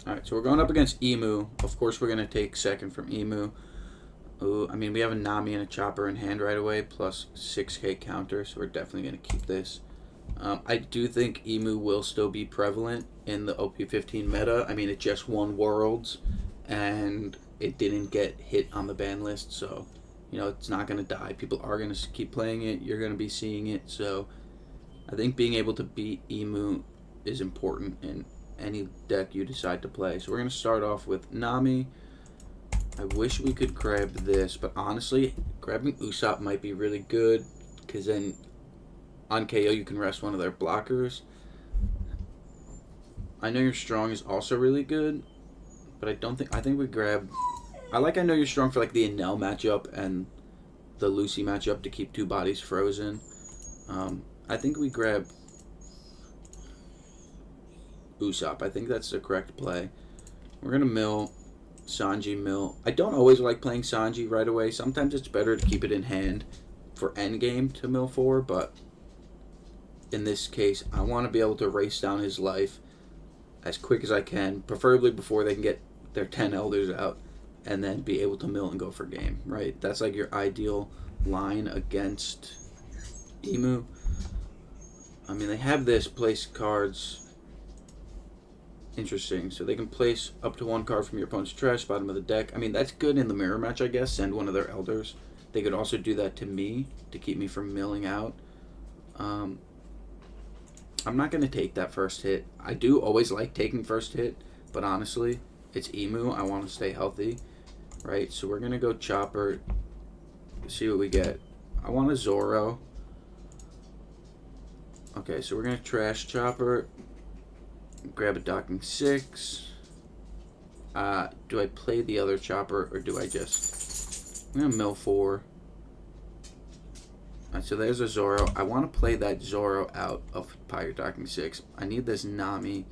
Alright, so we're going up against Emu. Of course, we're going to take second from Emu. Ooh, I mean, we have a Nami and a Chopper in hand right away, plus 6k counter, so we're definitely going to keep this. I do think Emu will still be prevalent in the op155 meta. I mean, it just won Worlds, and it didn't get hit on the ban list, so, you know, it's not going to die. People are going to keep playing it. You're going to be seeing it, so I think being able to beat Emu is important in any deck you decide to play. So we're going to start off with Nami. I wish we could grab this, but honestly, grabbing Usopp might be really good, because then on KO you can rest one of their blockers. I Know You're Strong is also really good, but I think we grab... I Know You're Strong for like the Enel matchup and the Lucy matchup to keep two bodies frozen. I think we grab Usopp. I think that's the correct play. We're going to mill Sanji mill. I don't always like playing Sanji right away. Sometimes it's better to keep it in hand for endgame to mill for, but in this case, I want to be able to race down his life as quick as I can, preferably before they can get their 10 elders out, and then be able to mill and go for game, right? That's like your ideal line against Emu. I mean, they have this place cards. Interesting. So they can place up to one card from your opponent's trash, bottom of the deck. I mean, that's good in the mirror match, I guess. Send one of their elders. They could also do that to me to keep me from milling out. I'm not going to take that first hit. I do always like taking first hit, but honestly, it's Emu. I want to stay healthy, right? So we're going to go Chopper, see what we get. I want a Zoro. Okay, so we're going to trash Chopper. Grab a docking 6. Do I play the other Chopper or do I just... I'm going to mill 4. Alright, so there's a Zoro. I want to play that Zoro out of Pirate Docking 6. I need this Nami.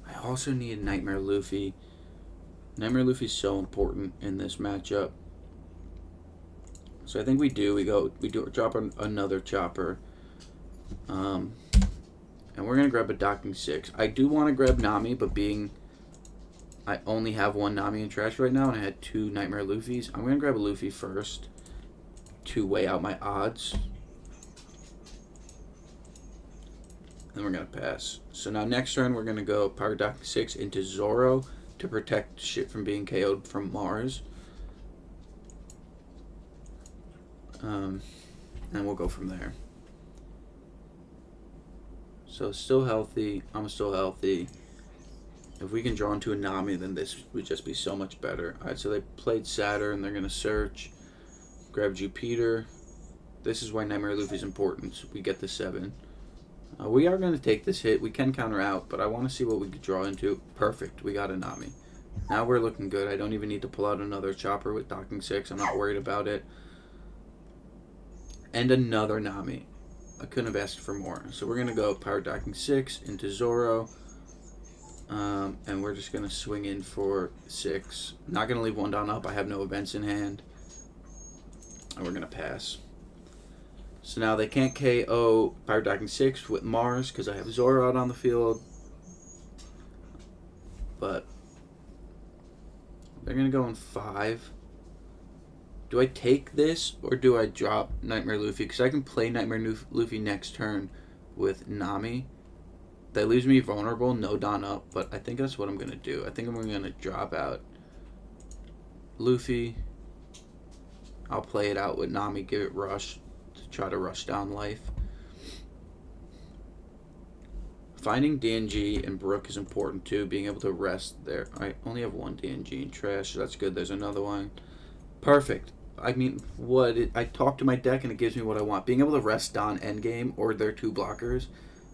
I also need Nightmare Luffy. Nightmare Luffy is so important in this matchup. So I think we drop another Chopper. And we're going to grab a docking 6. I do want to grab Nami, but I only have one Nami in trash right now, and I had 2 Nightmare Luffys. I'm going to grab a Luffy first to weigh out my odds. And we're going to pass. So now next turn, we're going to go Power Docking 6 into Zoro to protect shit from being KO'd from Mars. And we'll go from there. So still healthy. I'm still healthy. If we can draw into a Nami, then this would just be so much better. Alright, so they played Saturn. They're going to search. Grab Jupiter. This is why Nightmare Luffy is important. We get the 7. We are going to take this hit. We can counter out, but I want to see what we could draw into. Perfect. We got a Nami. Now we're looking good. I don't even need to pull out another Chopper with docking 6. I'm not worried about it. And another Nami. I couldn't have asked for more. So we're going to go Power Docking 6 into Zoro. And we're just going to swing in for 6. Not going to leave one down up. I have no events in hand. And we're going to pass. So now they can't KO Power Docking 6 with Mars because I have Zoro out on the field. But they're going to go in 5. Do I take this or do I drop Nightmare Luffy? Because I can play Nightmare Luffy next turn with Nami. That leaves me vulnerable, no Don up, but I think that's what I'm going to do. I think I'm going to drop out Luffy. I'll play it out with Nami, give it rush to try to rush down life. Finding DNG and Brook is important too, being able to rest there. I only have one DNG in trash, so that's good. There's another one. Perfect. I mean, I talk to my deck and it gives me what I want. Being able to rest Don endgame or their 2 blockers,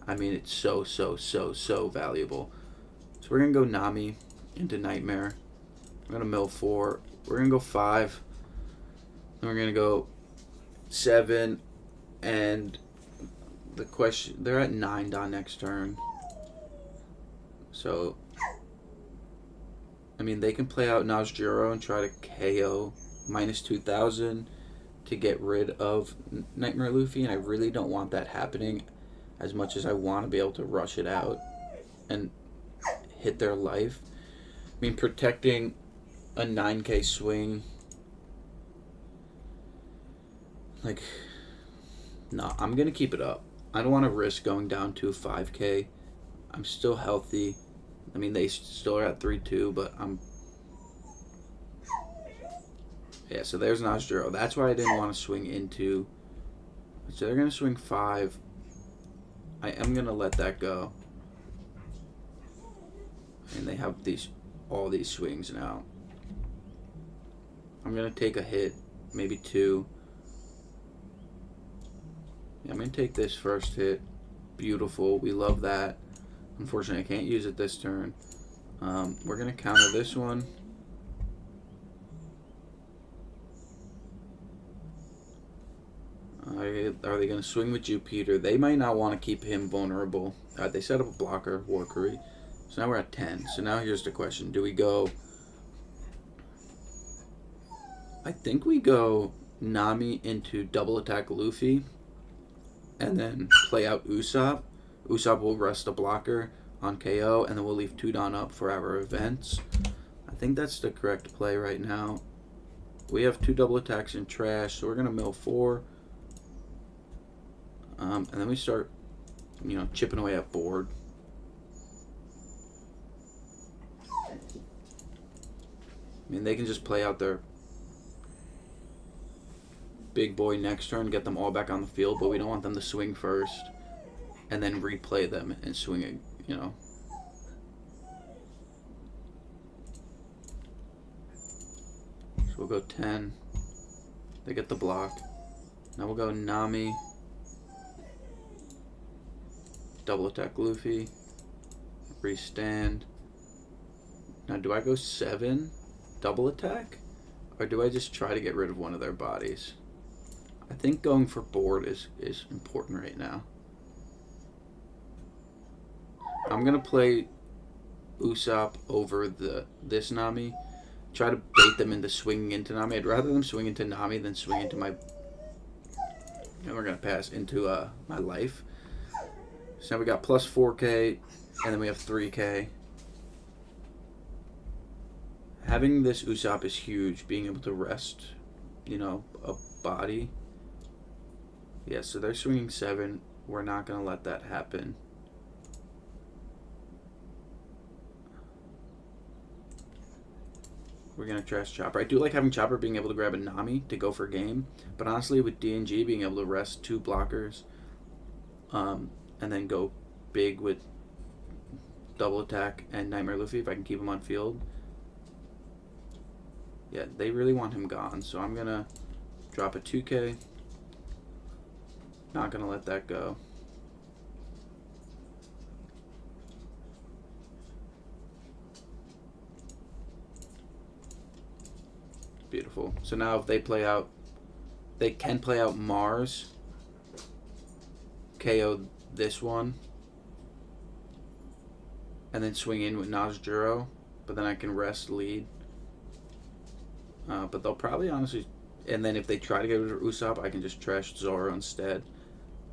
I mean, it's so valuable. So we're going to go Nami into Nightmare. We're going to mill 4. We're going to go 5. Then we're going to go 7. And the question, they're at 9 Don next turn. So, I mean, they can play out Najjuro and try to KO minus 2,000 to get rid of Nightmare Luffy, and I really don't want that happening as much as I want to be able to rush it out and hit their life. I mean, protecting a 9K swing, like, no, I'm going to keep it up. I don't want to risk going down to 5K. I'm still healthy. I mean, they still are at 3-2, but I'm... Yeah, so there's Nasjuro. That's why I didn't want to swing into... So they're going to swing 5. I am going to let that go. And they have all these swings now. I'm going to take a hit, maybe 2. Yeah, I'm going to take this first hit. Beautiful. We love that. Unfortunately, I can't use it this turn. We're going to counter this one. Are they going to swing with Jupiter? They might not want to keep him vulnerable. They set up a blocker, Warkery. So now we're at 10. So now here's the question. Do we go... I think we go Nami into double attack Luffy. And then play out Usopp. Usopp will rest a blocker on KO. And then we'll leave Tudon up for our events. I think that's the correct play right now. We have 2 double attacks in trash. So we're going to mill 4. And then we start, chipping away at board. I mean, they can just play out their big boy next turn, get them all back on the field, but we don't want them to swing first and then replay them and swing it, So we'll go 10. They get the block. Now we'll go Nami. Double attack Luffy. Restand. Now, do I go 7 double attack? Or do I just try to get rid of one of their bodies? I think going for board is important right now. I'm going to play Usopp over this Nami. Try to bait them into swinging into Nami. I'd rather them swing into Nami than swing into my... we're going to pass into my life. So now we got plus 4K, and then we have 3K. Having this Usopp is huge, being able to rest, a body. Yeah, so they're swinging 7. We're not going to let that happen. We're going to trash Chopper. I do like having Chopper being able to grab a Nami to go for game, but honestly, with DNG being able to rest 2 blockers, and then go big with double attack and Nightmare Luffy if I can keep him on field. Yeah, they really want him gone, so I'm going to drop a 2K. Not going to let that go. Beautiful. So now if they play out, they can play out Mars, KO this one, and then swing in with Nasjuro, but then I can rest lead. But they'll probably honestly... And then if they try to get rid of Usopp, I can just trash Zoro instead.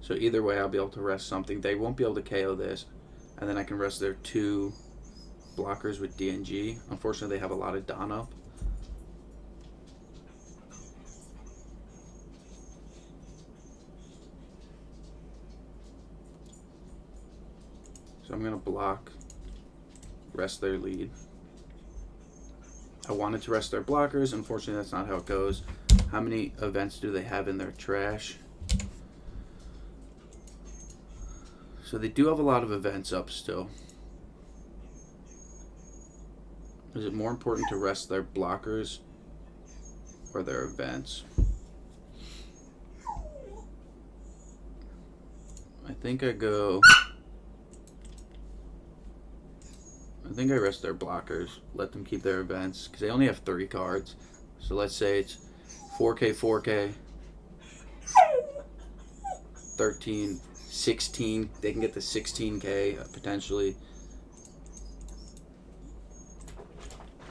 So either way, I'll be able to rest something. They won't be able to KO this. And then I can rest their 2 blockers with DNG. Unfortunately, they have a lot of Don up. So I'm going to block, rest their lead. I wanted to rest their blockers. Unfortunately, that's not how it goes. How many events do they have in their trash? So they do have a lot of events up still. Is it more important to rest their blockers or their events? I think I rest their blockers, let them keep their events, because they only have 3 cards. So let's say it's 4K, 4K, 13, 16. They can get the 16K potentially.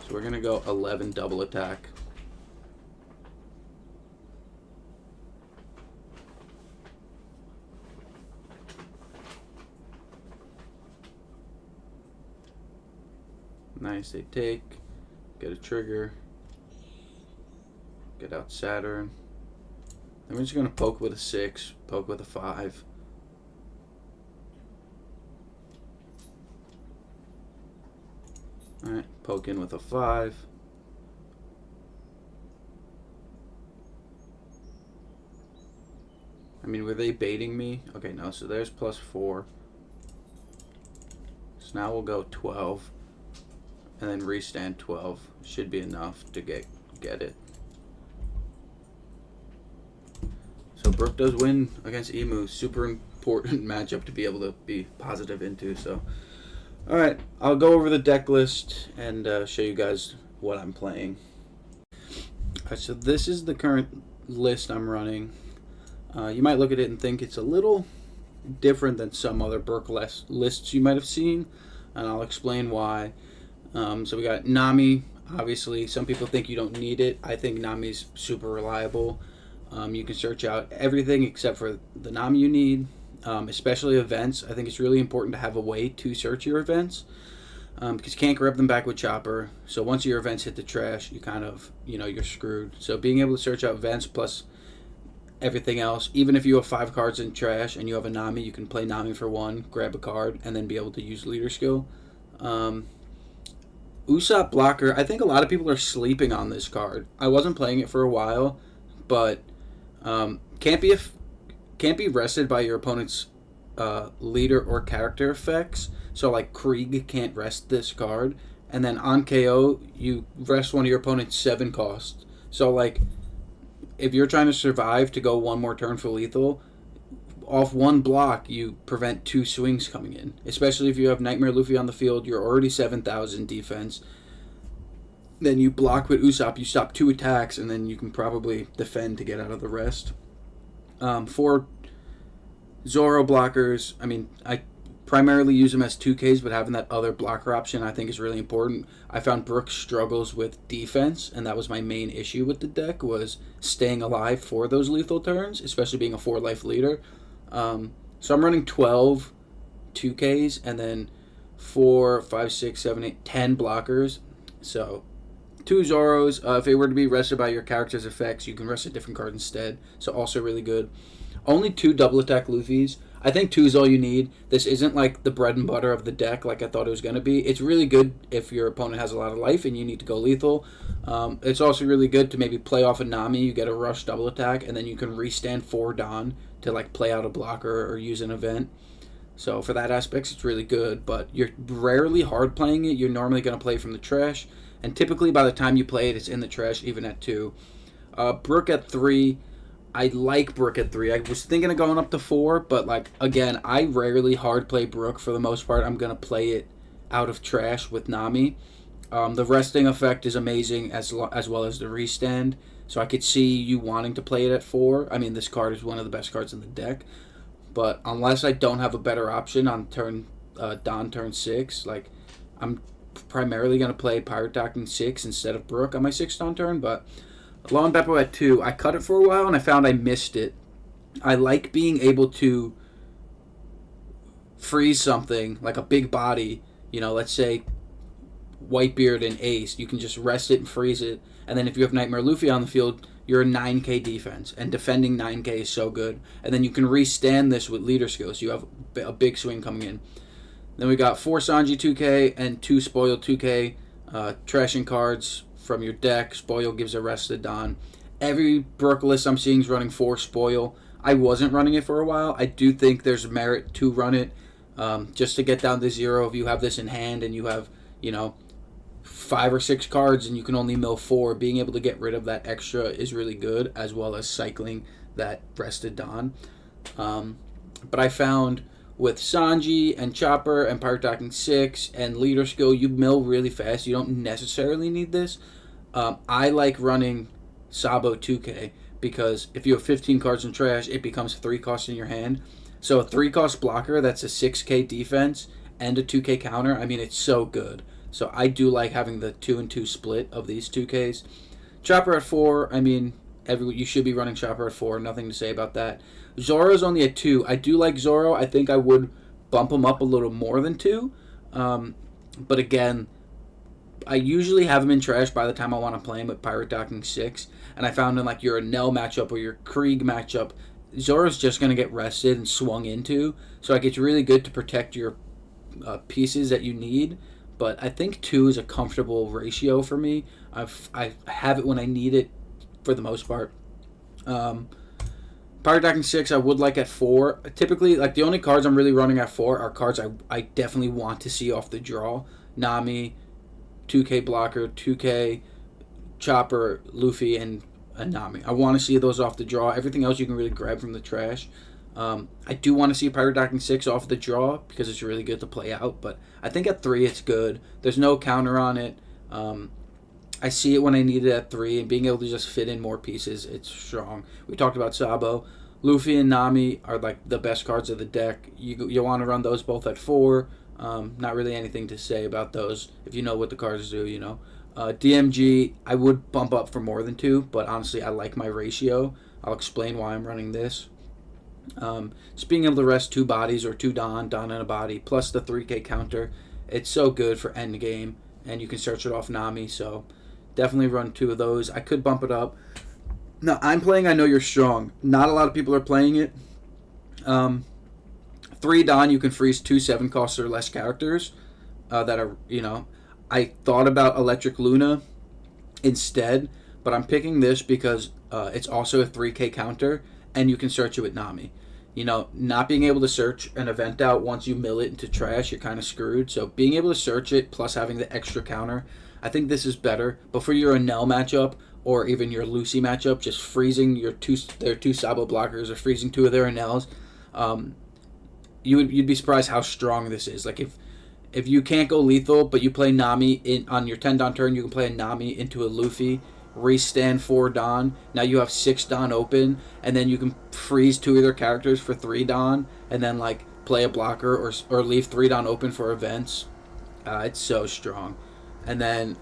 So we're going to go 11 double attack. minus they take. Get a trigger. Get out Saturn. Then we're just going to poke with a 6, poke with a 5. Alright, poke in with a 5. I mean, were they baiting me? Okay, no, so there's +4. So now we'll go 12. And then restand 12. Should be enough to get it. So Brook does win against Emu. Super important matchup to be able to be positive into. So, all right, I'll go over the deck list and show you guys what I'm playing. All right, so this is the current list I'm running. You might look at it and think it's a little different than some other Brook lists you might have seen, and I'll explain why. So we got Nami. Obviously, some people think you don't need it. I think Nami's super reliable. You can search out everything except for the Nami you need, especially events. I think it's really important to have a way to search your events because you can't grab them back with Chopper. So once your events hit the trash, you kind of, you're screwed. So being able to search out events plus everything else, even if you have 5 cards in trash and you have a Nami, you can play Nami for 1, grab a card, and then be able to use leader skill. Usopp blocker, I think a lot of people are sleeping on this card. I wasn't playing it for a while, but can't be rested by your opponent's leader or character effects. So like Krieg can't rest this card, and then on KO you rest one of your opponent's 7 costs. So like if you're trying to survive to go one more turn for lethal, off 1 block you prevent 2 swings coming in. Especially if you have Nightmare Luffy on the field, you're already 7,000 defense. Then you block with Usopp, you stop 2 attacks, and then you can probably defend to get out of the rest. For Zoro blockers, I mean, I primarily use them as 2Ks, but having that other blocker option I think is really important. I found Brook struggles with defense, and that was my main issue with the deck, was staying alive for those lethal turns, especially being a 4-life leader. So I'm running 12 2Ks, and then 4, 5, 6, 7, 8, 10 blockers. So 2 Zoros. If they were to be rested by your character's effects, you can rest a different card instead. So also really good. Only 2 double attack Luffys. I think 2 is all you need. This isn't like the bread and butter of the deck like I thought it was going to be. It's really good if your opponent has a lot of life and you need to go lethal. It's also really good to maybe play off a Nami. You get a rush double attack, and then you can restand 4 Don to like play out a blocker or use an event. So for that aspect, it's really good. But you're rarely hard playing it. You're normally going to play from the trash. And typically by the time you play it, it's in the trash, even at 2. Brook at 3. I like Brook at 3. I was thinking of going up to 4, but like again, I rarely hard play Brook for the most part. I'm going to play it out of trash with Nami. The resting effect is amazing as well as the restand. So I could see you wanting to play it at 4. I mean, this card is one of the best cards in the deck. But unless I don't have a better option on turn turn 6, like I'm primarily going to play Pirate Docking 6 instead of Brook on my 6th Dawn turn. But Law and Beppo at 2, I cut it for a while and I found I missed it. I like being able to freeze something like a big body, let's say Whitebeard and Ace. You can just rest it and freeze it, and then if you have Nightmare Luffy on the field, you're a 9k defense, and defending 9k is so good. And then you can restand this with leader skills. You have a big swing coming in. Then we got 4 Sanji 2k and 2 Spoil 2k, trashing cards from your deck. Spoil gives a rest to Don. Every Brook list I'm seeing is running 4 Spoil. I wasn't running it for a while. I do think there's merit to run it, just to get down to 0. If you have this in hand and you have, 5 or 6 cards and you can only mill 4, being able to get rid of that extra is really good, as well as cycling that rested Don. But I found with Sanji and Chopper and Pirate Docking 6 and Leader Skill, you mill really fast. You don't necessarily need this. I like running Sabo 2K because if you have 15 cards in trash, it becomes 3 costs in your hand. So a 3-cost blocker that's a 6k defense and a 2k counter, I mean, it's so good. So I do like having the 2 and 2 split of these 2Ks. Chopper at 4, I mean, you should be running Chopper at 4. Nothing to say about that. Zoro's only at 2. I do like Zoro. I think I would bump him up a little more than 2. But again, I usually have him in trash by the time I want to play him with Pirate Docking 6. And I found in like your Nell matchup or your Krieg matchup, Zora's just going to get rested and swung into. So like it's really good to protect your pieces that you need. But I think 2 is a comfortable ratio for me. I have it when I need it for the most part. Pirate Docking 6 I would like at 4. Typically, like the only cards I'm really running at 4 are cards I definitely want to see off the draw. Nami, 2K Blocker, 2K Chopper, Luffy, and Nami. I want to see those off the draw. Everything else you can really grab from the trash. I do want to see Pirate Docking 6 off the draw because it's really good to play out, but I think at 3 it's good. There's no counter on it. I see it when I need it at 3, and being able to just fit in more pieces, it's strong. We talked about Sabo. Luffy and Nami are like the best cards of the deck. You want to run those both at 4. Not really anything to say about those if you know what the cards do, you know. DMG, I would bump up for more than 2, but honestly, I like my ratio. I'll explain why I'm running this. Just being able to rest 2 bodies or 2 Don and a body, plus the 3K counter. It's so good for end game, and you can search it off Nami, so definitely run 2 of those. I could bump it up. No, I'm playing I Know You're Strong. Not a lot of people are playing it. 3 Don, you can freeze 2 7 costs or less characters that are, you know. I thought about Electric Luna instead, but I'm picking this because it's also a 3K counter, and you can search it with Nami. You know, not being able to search an event out once you mill it into trash, you're kind of screwed. So being able to search it plus having the extra counter, I think this is better. But for your Nell matchup or even your Lucy matchup, just freezing their 2 Sabo blockers or freezing 2 of their Nels, you'd be surprised how strong this is. Like if you can't go lethal, but you play Nami on your 10 Don turn, you can play a Nami into a Luffy, restand 4 Don. Now you have 6 Don open, and then you can freeze 2 of their characters for 3 Don, and then like play a blocker or leave 3 Don open for events. It's so strong. And then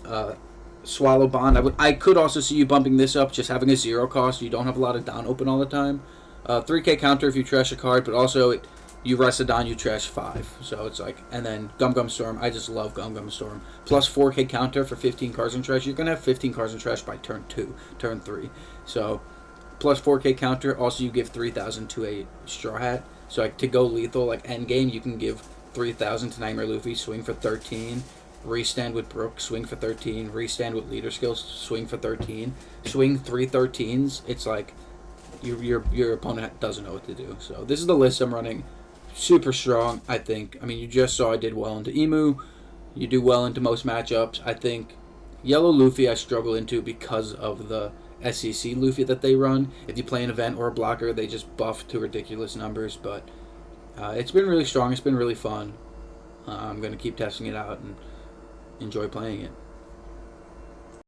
Swallow Bond. I could also see you bumping this up, just having a 0 cost. You don't have a lot of Don open all the time. 3K counter if you trash a card, but also you rest a Don, you trash 5. So it's like, and then Gum Storm. I just love Gum Storm. Plus 4K counter for 15 cards in trash. You're going to have 15 cards in trash by turn 2, turn 3. So plus 4K counter. Also, you give 3,000 to a Straw Hat. So like to go lethal, like end game, you can give 3,000 to Nightmare Luffy, swing for 13. Restand with Brook, swing for 13. Restand with Leader Skills, swing for 13. Swing 3 13s. It's like your opponent doesn't know what to do. So this is the list I'm running. Super strong, I think. I mean, you just saw I did well into Emu. You do well into most matchups. I think Yellow Luffy I struggle into because of the SEC Luffy that they run. If you play an event or a blocker, they just buff to ridiculous numbers. But it's been really strong. It's been really fun. I'm going to keep testing it out and enjoy playing it.